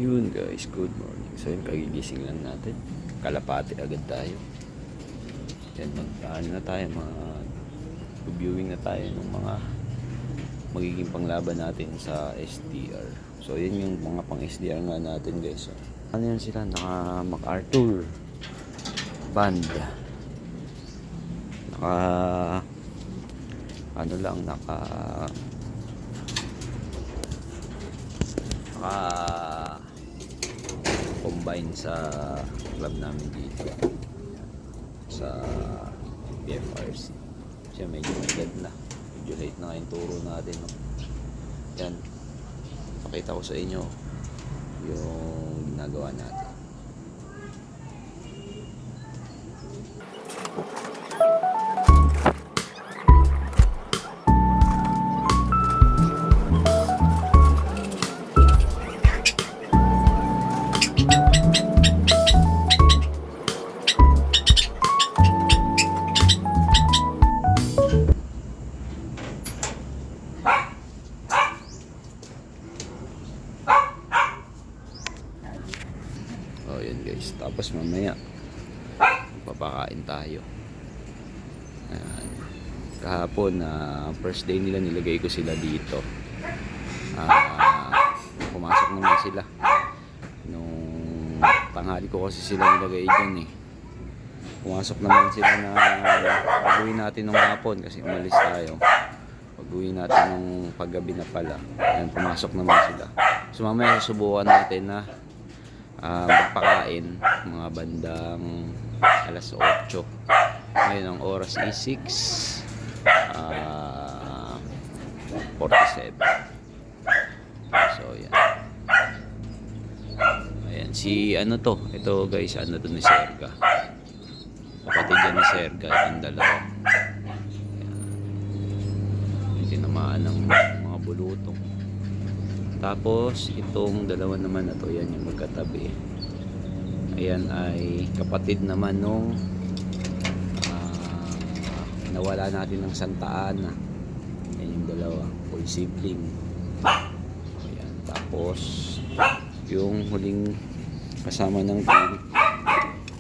Yun guys, good morning. So yun, kagigising lang natin. Kalapati agad tayo. Yan, ano na tayo, viewing na tayo ng mga magiging panglaban natin sa SDR. So yun yung mga pang SDR nga natin guys. So, ano yan sila, naka MacArthur band. Naka ano lang, naka combine sa club namin dito sa BFRC. Siya medyo edad na, medyo late na yung turo natin, no? Yan, pakita ko sa inyo yung ginagawa natin. Oh, yan guys. Tapos mamaya papakain tayo. Ayan. Kahapon first day nila, nilagay ko sila dito. Pumasok naman sila. Nung tanghali ko kasi sila nilagay dyan eh. Pumasok naman sila na pag-uwi natin nung hapon kasi umalis tayo. Pag-uwi natin nung paggabi na pala. Ayan, pumasok naman sila. So mamaya susubukan natin na magpakain mga bandang alas 8. Ngayon ang oras is 6:47. So yan. Ayan, si ano to, ito guys, ano to ni Serga, kapatid yan ni Serga, yung dalawa. Yung tinamaan ng mga bulutong. Tapos itong dalawa naman na to, yan yung magkatabi. Ayan ay kapatid naman nung nawala natin ng Santa Ana. Yan yung dalawa, full sibling. Ayan, tapos yung huling kasama ng team,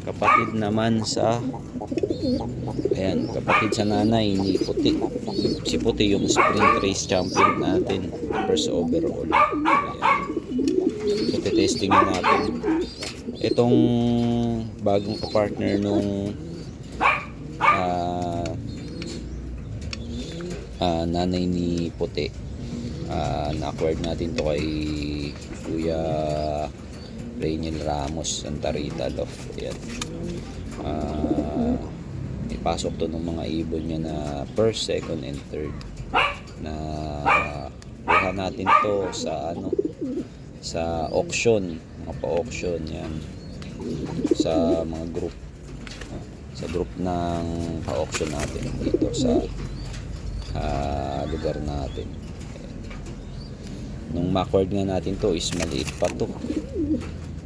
kapatid naman sa, ayan, kapatid sa nanay ni Puti. Si Puti yung sprint race champion natin, first overall. Ayan, so testing natin itong bagong kapartner nung nanay ni Puti. Na-acquired natin to kay Kuya Rainiel Ramos Santarita Love. Ayan. Ipasok to ng mga ibon niya na first, second, and third. Na kuha natin to sa ano, sa auction, mga pa-auction yan, sa mga group, sa group ng pa-auction natin dito sa lugar natin. Ayan. Nung macquared nga natin to is maliit pa to.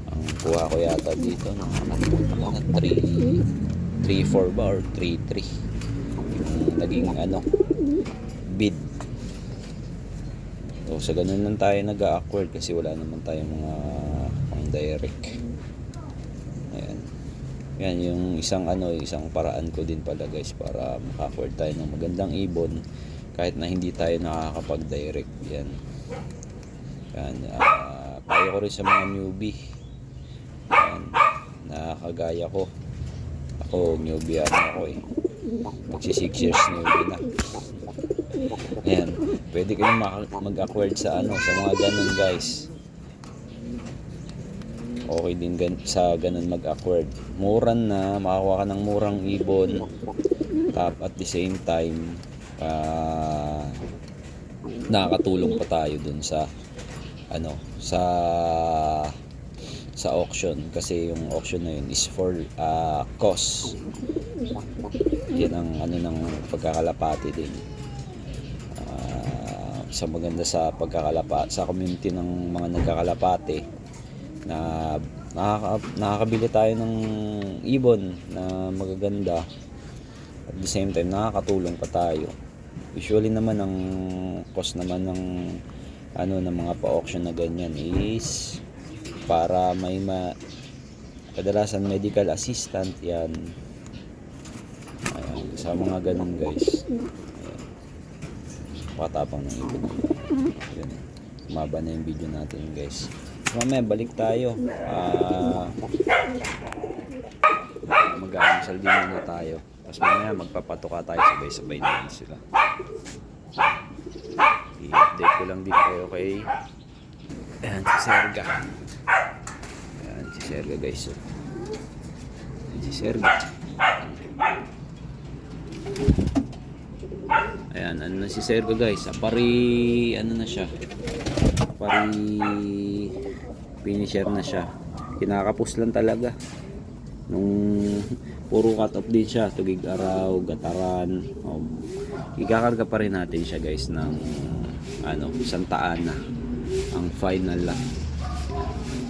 Ang kuha ko yata dito ng 3-4 ba or 3-3 yung naging ano bid. So sa ganun lang tayo nag-acquired kasi wala naman tayong mga pang direct. Ayan. Yan yung isang isang paraan ko din pala guys para maka-acquired tayo ng magandang ibon kahit na hindi tayo nakakapag-direct. Yan. Yan. Payo ko rin sa mga newbie. Yan. Nakakagaya ko. Ako newbie ako eh. Magsi 6 years newbie na. Ayan, pwede kayong mag-acquired sa sa mga ganun guys. Okay din sa ganun mag-acquired. Mura na, makakuha ka ng murang ibon. At the same time, nakakatulong pa tayo dun sa sa auction kasi yung auction na yun is for cost. Yan ang ng pagkakalapati din. Sa maganda sa pagkakalapati sa community ng mga nagkakalapati na nakakabili tayo ng ibon na magaganda, at the same time nakakatulong pa tayo. Usually naman ang cost naman ng ng mga pa-auction na ganyan is para may kadalasan medical assistant yan. Ayan, sa mga ganun guys. Ayan. Pakatapang ng ibon. Ayan. Umaba na yung video natin guys. Mamaya balik tayo. Mag-aamusal din muna tayo. Tapos mamaya magpapatuka tayo, sabay-sabay na yan sila. I-update ko lang din kayo kay ayan, si Serga. Ayan, si Serga guys. Ayan, si Serga. Ayan, ano na si Serga guys. Ano na siya. Finisher na siya. Kinakapos lang talaga. Nung puro cut off din siya, tugig araw, gataran. Ikakarga pa rin natin siya guys ng isang taan na ang final lang.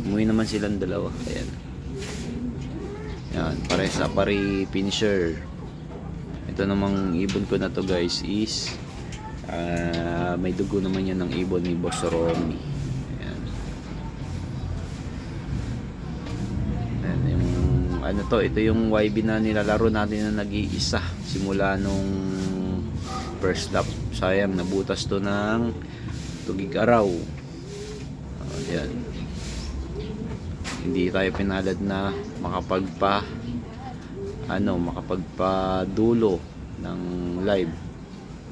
Umuwi naman silang dalawa. Ayan. Yan, sa pari finisher. Ito namang ibon ko na to guys is may dugo naman yan ng ibon ni Boss Romy. Ayan. Ayan yung ito yung YB na nilalaro natin na nag-iisa simula nung first lap. Sayang, nabutas to ng tugig araw. Ayan. Hindi tayo pinalad na makapagpadulo ng live.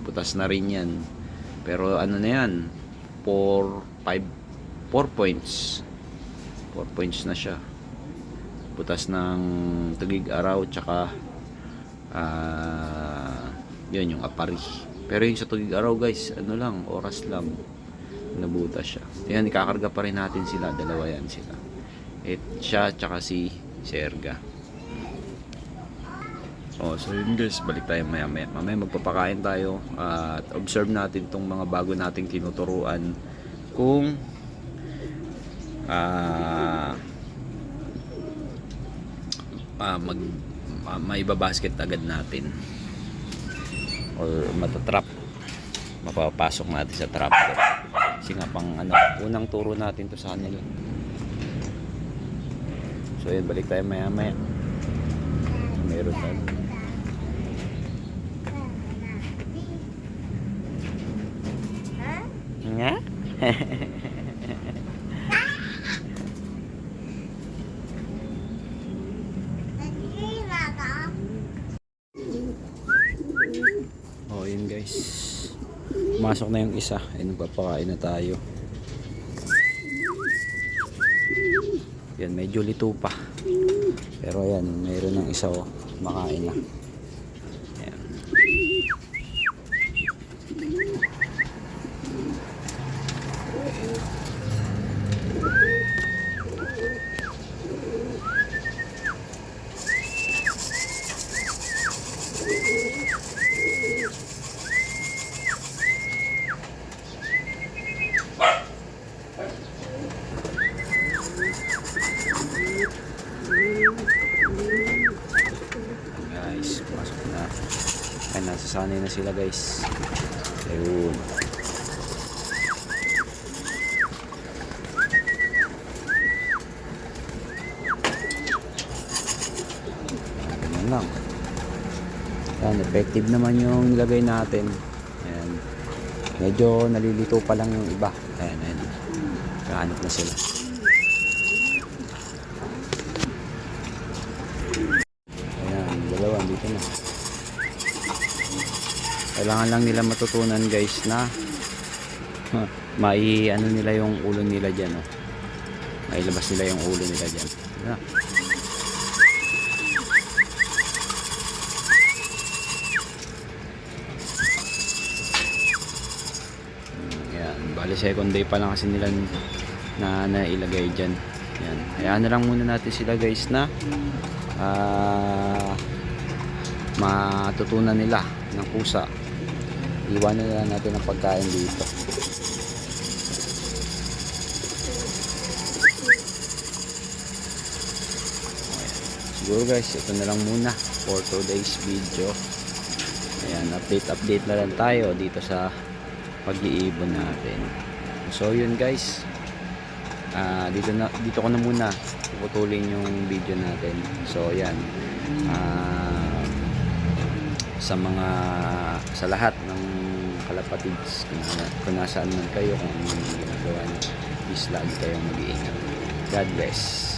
Butas na rin yan. Pero ano na yan, 4 points. 4 points na siya. Butas ng tugig araw tsaka yun yung apari. Pero yung sa tugig araw guys, oras lang nabutas siya. Yan, ikakarga pa rin natin sila, dalawa yan sila. Siya tsaka si Serga. So yun guys, balik tayo mamaya magpapakain tayo at observe natin tong mga bago nating tinuturuan kung maibabasket agad natin or matatrap, mapapasok natin sa trap kasi nga pang unang turo natin to sa kanila. So yun, balik tayo maya meron tayo nga. Yun guys, masok na yung isa. Nagpapakain na tayo. Yan, medyo lito pa, pero yan, mayroon ng isa makain na. Ayan. Nasasanay na sila guys. Ayun. Ganyan lang. Yan, effective naman yung nilagay natin. Ayan. Medyo nalilito pa lang yung iba. Ayan. Kahanap na sila. Ayan, dalawa dito na. Kailangan lang nila matutunan guys na nila yung ulo nila dyan. Mailabas nila yung ulo nila dyan. Yan. Bali second day pa lang kasi nila na nailagay dyan. Yan. Hayaan na lang muna natin sila guys na matutunan nila ng kusa. Iwanan na lang natin ang pagkain dito. Siguro guys, ito na lang muna for today's video. Ayan, update na lang tayo dito sa pag-iibon natin. So yun guys, Dito ko na muna puputulin yung video natin. So yan, sa lahat ng kalapatids, kung nasaan man kayo, kung ano yung ginagawa niyo, please lagi kayong mag-iingat. God bless.